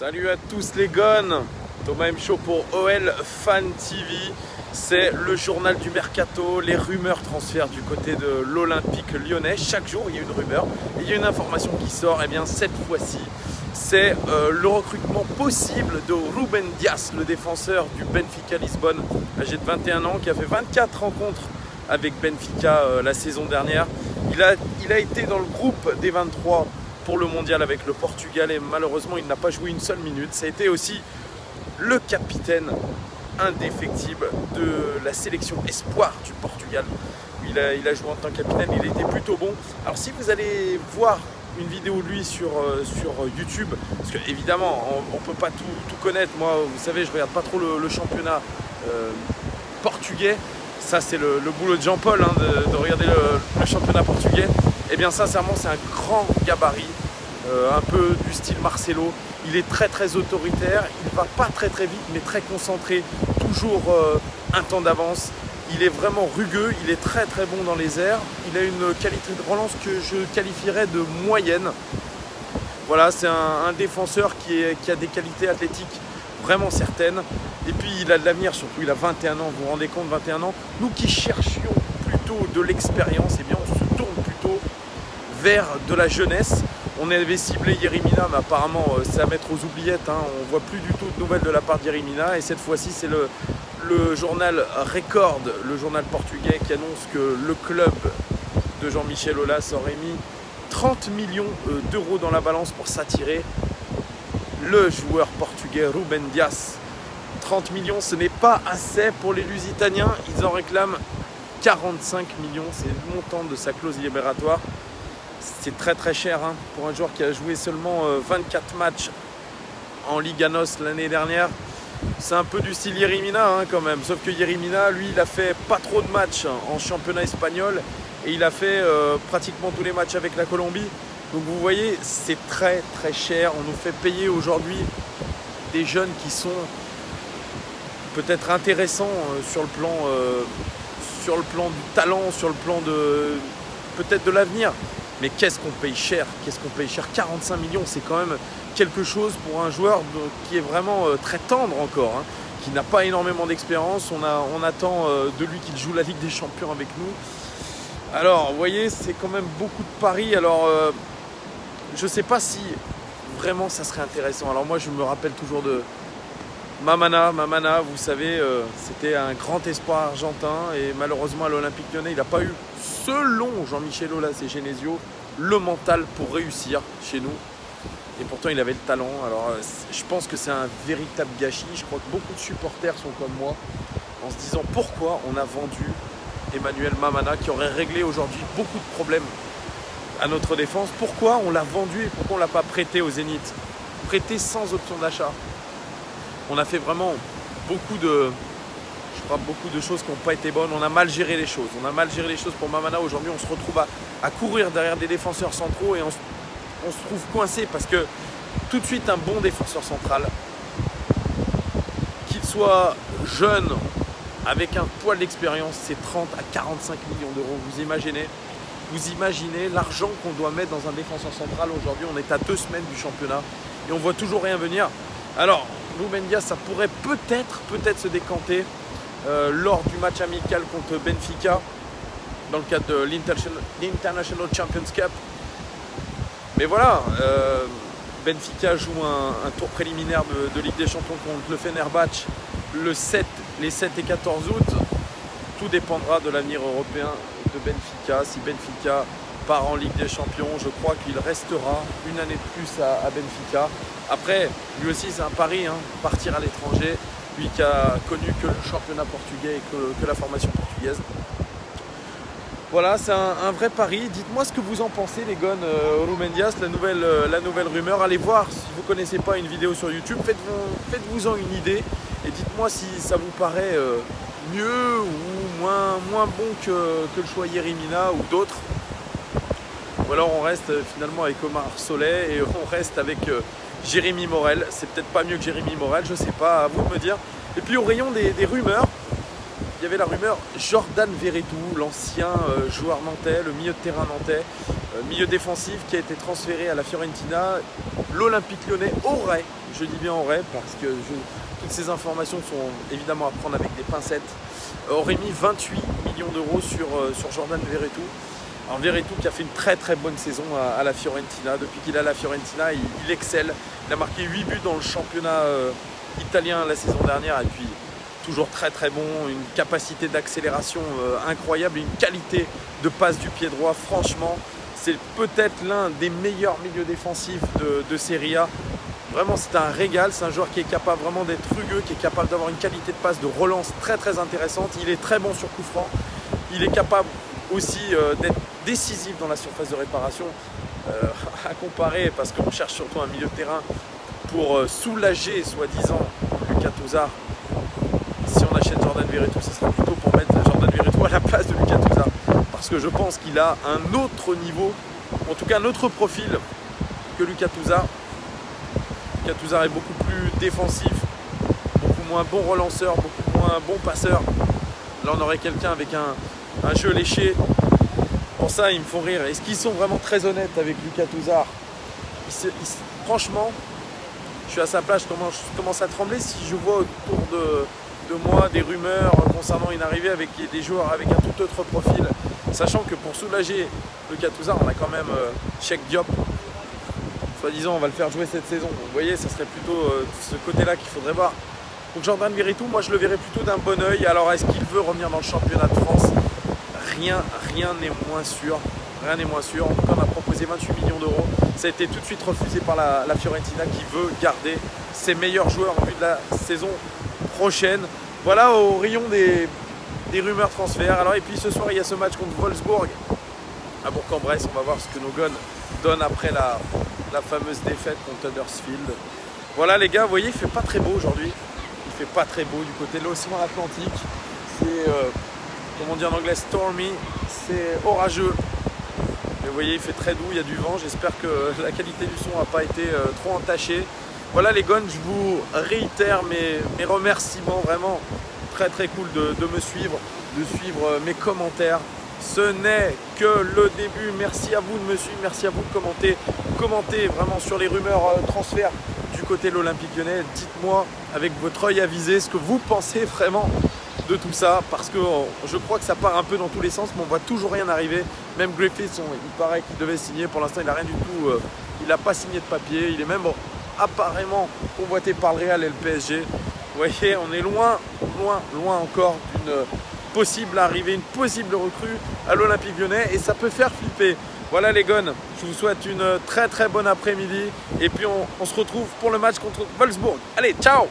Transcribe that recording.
Salut à tous les gones, Thomas M Show pour OL Fan TV. C'est le journal du mercato, les rumeurs transfert du côté de l'Olympique lyonnais. Chaque jour il y a une rumeur, il y a une information qui sort. Et bien cette fois-ci c'est le recrutement possible de Ruben Dias, le défenseur du Benfica Lisbonne, âgé de 21 ans, qui a fait 24 rencontres avec Benfica la saison dernière. Il a été dans le groupe des 23 pour le mondial avec le Portugal et malheureusement il n'a pas joué une seule minute. Ça a été aussi le capitaine indéfectible de la sélection espoir du Portugal. Il a joué en tant que capitaine, il était plutôt bon. Alors si vous allez voir une vidéo de lui sur YouTube, parce que évidemment on ne peut pas tout connaître. Moi vous savez, je regarde pas trop le championnat portugais. Ça c'est le boulot de Jean-Paul, hein, de regarder le championnat portugais. Et bien sincèrement c'est un grand gabarit, un peu du style Marcelo. Il est très autoritaire, il va pas très vite mais très concentré, toujours un temps d'avance. Il est vraiment rugueux, il est très bon dans les airs. Il a une qualité de relance que je qualifierais de moyenne. Voilà, c'est un défenseur qui a des qualités athlétiques vraiment certaines. Et puis il a de l'avenir, surtout il a 21 ans, vous vous rendez compte, 21 ans. Nous qui cherchions plutôt de l'expérience, eh bien on se tourne plutôt vers de la jeunesse. On avait ciblé Yeremina, mais apparemment c'est à mettre aux oubliettes, hein. On ne voit plus du tout de nouvelles de la part d'Yeremina. Et cette fois-ci c'est le journal Record, le journal portugais, qui annonce que le club de Jean-Michel Aulas aurait mis 30 millions d'euros dans la balance pour s'attirer le joueur portugais Ruben Dias. 30 millions, ce n'est pas assez pour les Lusitaniens. Ils en réclament 45 millions. C'est le montant de sa clause libératoire. C'est très cher, hein, pour un joueur qui a joué seulement 24 matchs en Liga NOS l'année dernière. C'est un peu du style Yeremina, hein, quand même. Sauf que Yeremina, lui, il a fait pas trop de matchs en championnat espagnol. Et il a fait pratiquement tous les matchs avec la Colombie. Donc vous voyez, c'est très cher. On nous fait payer aujourd'hui des jeunes qui sont peut-être intéressants sur le plan du talent, sur le plan de peut-être de l'avenir. Mais qu'est-ce qu'on paye cher? 45 millions, c'est quand même quelque chose pour un joueur qui est vraiment très tendre encore, hein, qui n'a pas énormément d'expérience. On attend de lui qu'il joue la Ligue des Champions avec nous. Alors, vous voyez, c'est quand même beaucoup de paris. Alors, je ne sais pas si vraiment ça serait intéressant. Alors moi, je me rappelle toujours de Mamana, vous savez, c'était un grand espoir argentin et malheureusement à l'Olympique lyonnais, il n'a pas eu, selon Jean-Michel Aulas et Genesio, le mental pour réussir chez nous. Et pourtant, il avait le talent. Alors, je pense que c'est un véritable gâchis. Je crois que beaucoup de supporters sont comme moi, en se disant pourquoi on a vendu Emmanuel Mamana, qui aurait réglé aujourd'hui beaucoup de problèmes à notre défense. Pourquoi on l'a vendu et pourquoi on ne l'a pas prêté au Zénith? Prêté sans option d'achat. On a fait vraiment beaucoup de choses qui n'ont pas été bonnes. On a mal géré les choses. Pour Mamana. Aujourd'hui, on se retrouve à courir derrière des défenseurs centraux et on se trouve coincé parce que tout de suite, un bon défenseur central, qu'il soit jeune, avec un poids d'expérience, c'est 30 à 45 millions d'euros. Vous imaginez l'argent qu'on doit mettre dans un défenseur central. Aujourd'hui, on est à 2 semaines du championnat et on voit toujours rien venir. Alors, Ruben Dias, ça pourrait peut-être se décanter lors du match amical contre Benfica dans le cadre de l'International Champions Cup. Mais voilà, Benfica joue un tour préliminaire de Ligue des Champions contre le Fenerbahçe les 7 et 14 août. Tout dépendra de l'avenir européen de Benfica. Si Benfica part en Ligue des Champions, je crois qu'il restera une année de plus à Benfica. Après, lui aussi c'est un pari, hein, partir à l'étranger, lui qui a connu que le championnat portugais et que la formation portugaise. Voilà, c'est un vrai pari. Dites-moi ce que vous en pensez, les gones. Ruben Dias, la nouvelle rumeur. Allez voir, si vous ne connaissez pas une vidéo sur YouTube, faites-vous-en une idée et dites-moi si ça vous paraît mieux ou moins bon que le choix Yeremina ou d'autres. Ou alors on reste finalement avec Omar Solet et on reste avec Jérémy Morel. C'est peut-être pas mieux que Jérémy Morel, je sais pas, à vous de me dire. Et puis au rayon des rumeurs, y avait la rumeur Jordan Verretou, l'ancien joueur nantais, le milieu de terrain nantais, milieu défensif qui a été transféré à la Fiorentina. L'Olympique Lyonnais aurait, je dis bien aurait, parce que toutes ces informations sont évidemment à prendre avec des pincettes, aurait mis 28 millions d'euros sur Jordan Verretou. Alors Verretou qui a fait une très très bonne saison à la Fiorentina. Depuis qu'il est à la Fiorentina, il excelle. Il a marqué 8 buts dans le championnat italien la saison dernière et puis toujours très très bon, une capacité d'accélération incroyable, une qualité de passe du pied droit. Franchement, c'est peut-être l'un des meilleurs milieux défensifs de Serie A. Vraiment, c'est un régal. C'est un joueur qui est capable vraiment d'être rugueux, qui est capable d'avoir une qualité de passe, de relance très très intéressante. Il est très bon sur coup franc. Il est capable aussi d'être décisif dans la surface de réparation. À comparer, parce qu'on cherche surtout un milieu de terrain pour soulager, soi-disant, Lucas Tousart. Si on achète Jordan Verretou, ce sera plutôt pour mettre Jordan Verretou à la place de Lucas Tousart. Parce que je pense qu'il a un autre niveau, en tout cas un autre profil que Lucas Tousart. Lucas Tousart est beaucoup plus défensif, beaucoup moins bon relanceur, beaucoup moins bon passeur. Là, on aurait quelqu'un avec un jeu léché. Pour ça, ils me font rire. Est-ce qu'ils sont vraiment très honnêtes avec Lucas Tousart? Franchement, je suis à sa place, je commence à trembler si je vois autour de moi des rumeurs concernant une arrivée avec des joueurs avec un tout autre profil. Sachant que pour soulager Lucas Tousart, on a quand même Cheikh Diop. Soi-disant, on va le faire jouer cette saison. Vous voyez, ça serait plutôt ce côté-là qu'il faudrait voir. Donc Jordan Verretou, moi je le verrais plutôt d'un bon oeil. Alors est-ce qu'il veut revenir dans le championnat de France? Rien n'est moins sûr. Rien n'est moins sûr. En tout cas, on a proposé 28 millions d'euros. Ça a été tout de suite refusé par la Fiorentina qui veut garder ses meilleurs joueurs en vue de la saison prochaine. Voilà au rayon des rumeurs transferts. Alors, et puis ce soir, il y a ce match contre Wolfsburg à Bourg-en-Bresse. On va voir ce que nos gones donnent après la fameuse défaite contre Huddersfield. Voilà les gars, vous voyez, il fait pas très beau aujourd'hui. Il fait pas très beau du côté de l'océan Atlantique. C'est, comme on dit en anglais, stormy. C'est orageux. Et vous voyez, il fait très doux, il y a du vent. J'espère que la qualité du son n'a pas été trop entachée. Voilà les gones, je vous réitère mes remerciements. Vraiment très très cool de me suivre, de suivre mes commentaires. Ce n'est que le début. Merci à vous de me suivre, merci à vous de commenter. Commentez vraiment sur les rumeurs transferts du côté de l'Olympique Lyonnais. Dites-moi avec votre œil avisé ce que vous pensez vraiment de tout ça, parce que je crois que ça part un peu dans tous les sens, mais on voit toujours rien arriver. Même Griffiths, il paraît qu'il devait signer, pour l'instant il n'a rien du tout, il n'a pas signé de papier, il est même apparemment convoité par le Real et le PSG. Vous voyez, on est loin encore d'une possible arrivée, une possible recrue à l'Olympique Lyonnais, et ça peut faire flipper. Voilà les gones, je vous souhaite une très très bonne après-midi, et puis on se retrouve pour le match contre Wolfsburg. Allez, ciao!